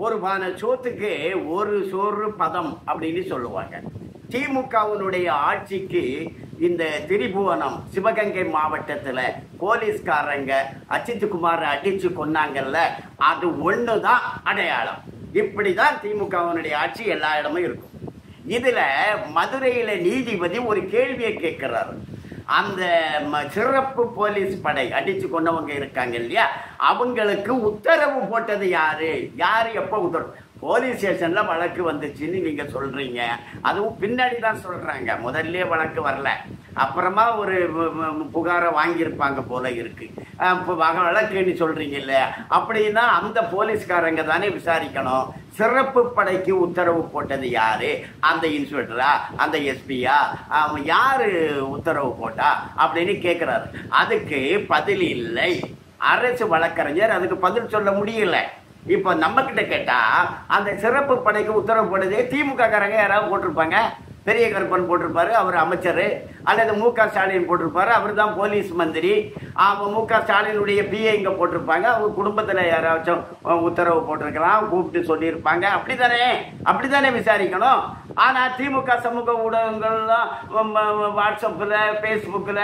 ஒரு பானை சோத்துக்கு ஒரு சோறு பதம் அப்படின்னு சொல்லுவாங்க. திமுகவினுடைய ஆட்சிக்கு இந்த திரிபுவனம் சிவகங்கை மாவட்டத்தில் போலீஸ்காரங்க அஜித்குமார் அடிச்சு கொன்னாங்கல்ல, அது ஒண்ணுதான் அடையாளம். இப்படிதான் திமுகவினுடைய ஆட்சி எல்லா இடமும் இருக்கும். இதுல மதுரையில நீதிபதி ஒரு கேள்வியை கேட்கிறாரு. அந்த சிறப்பு போலீஸ் படை அடிச்சு கொண்டவங்க இருக்காங்க இல்லையா, அவங்களுக்கு உத்தரவு போட்டது யாரு, யாரு எப்ப உத்தரவு? போலீஸ் ஸ்டேஷன்ல வழக்கு வந்துச்சுன்னு நீங்க சொல்றீங்க, அதுவும் பின்னாடி தான் சொல்றாங்க, முதல்ல வழக்கு வரல, அப்புறமா ஒரு புகாரை வாங்கியிருப்பாங்க போல இருக்கு. வழக்குன்னு சொல்றீங்க இல்ல, அப்படின்னா அந்த போலீஸ்காரங்க தானே விசாரிக்கணும். சிறப்பு படைக்கு உத்தரவு போட்டது யாரு? அந்த இன்ஸ்பெக்டரா, அந்த எஸ்பியா, யாரு உத்தரவு போட்டா அப்படின்னு கேட்கிறாரு. அதுக்கு பதில் இல்லை. அரசு வழக்கறிஞர் அதுக்கு பதில் சொல்ல முடியல. இப்ப நம்ம கிட்ட கேட்டா அந்த சிறப்பு படைக்கு உத்தரவு போட்டதே திமுக காரங்க யாராவது போட்டிருப்பாங்க. பெரிய கருப்பன் போட்டிருப்பாரு, அவர் அமைச்சர், அல்லது மு.க. ஸ்டாலின் போட்டிருப்பாரு, அவர் தான் போலீஸ் மந்திரி. மு.க. ஸ்டாலினுடைய பிஏ இங்க போட்டிருப்பாங்க, அவங்க குடும்பத்துல யாராச்சும் உத்தரவு போட்டிருக்கலாம், கூப்பிட்டு சொல்லியிருப்பாங்க. அப்படித்தானே விசாரிக்கணும். ஆனா திமுக சமூக ஊடகங்கள்லாம் வாட்ஸ்அப்ல, பேஸ்புக்ல,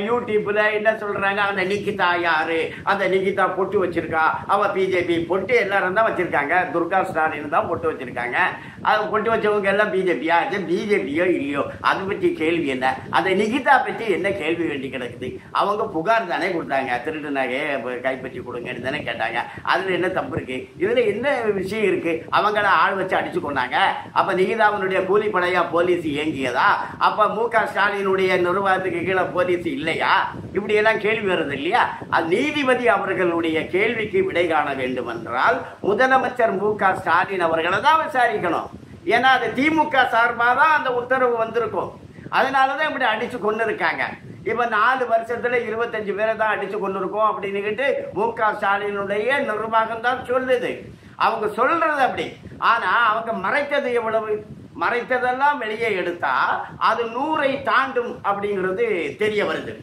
யூடியூப்ல என்ன சொல்றாங்க, அந்த நிகிதா யாரு, அந்த நிகிதா பொட்டு வச்சிருக்கா, அவ பிஜேபி பொட்டு எல்லாரும் தான் வச்சிருக்காங்க, துர்கா ஸ்டாலின் தான் பொட்டு வச்சிருக்காங்க. அது பொட்டு வச்சவங்க எல்லாம் பிஜேபியா? பிஜேபியோ இல்லையோ அதை பற்றி கேள்வி என்ன? அந்த நிகிதா பற்றி என்ன கேள்வி வேண்டி கிடக்குது? அவங்க புகார் தானே கொடுத்தாங்க, திருட்டு நகையை கைப்பற்றி கொடுங்கன்னு தானே கேட்டாங்க. அதுல என்ன தப்பு இருக்கு? இதுல என்ன விஷயம் இருக்கு? அவங்கள ஆள் வச்சு அடிச்சு கொண்டாங்க. அப்ப நிகிதாவினுடைய கூலிப்படையா போலீஸ் இயங்கியதா? அப்ப மு.க. ஸ்டாலினுடைய நிர்வாகத்துக்கு கீழே போலீஸ் இல்லையா? இப்படி எல்லாம் கேள்வி வருது இல்லையா? நீதிபதி அவர்களுடைய கேள்விக்கு விடை காண வேண்டும் என்றால் முதலமைச்சர் மு.க. ஸ்டாலின் அவர்களை தான் விசாரிக்கணும். ஏன்னா அது திமுக சார்பாக தான் அந்த உத்தரவு வந்திருக்கும். அதனாலதான் இப்படி அடிச்சு கொண்டு இருக்காங்க. இப்ப 4 வருஷத்துல 25 பேரை தான் அடிச்சு கொண்டு இருக்கோம் அப்படின்னு மு.க. ஸ்டாலினுடைய நிர்வாகம் தான் சொல்லுது. அவங்க சொல்றது அப்படி. ஆனா அவங்க மறைத்தது எவ்வளவு? மறைத்ததெல்லாம் வெளியே எடுத்தா அது 100ஐ தாண்டும் அப்படிங்கிறது தெரிய வருது.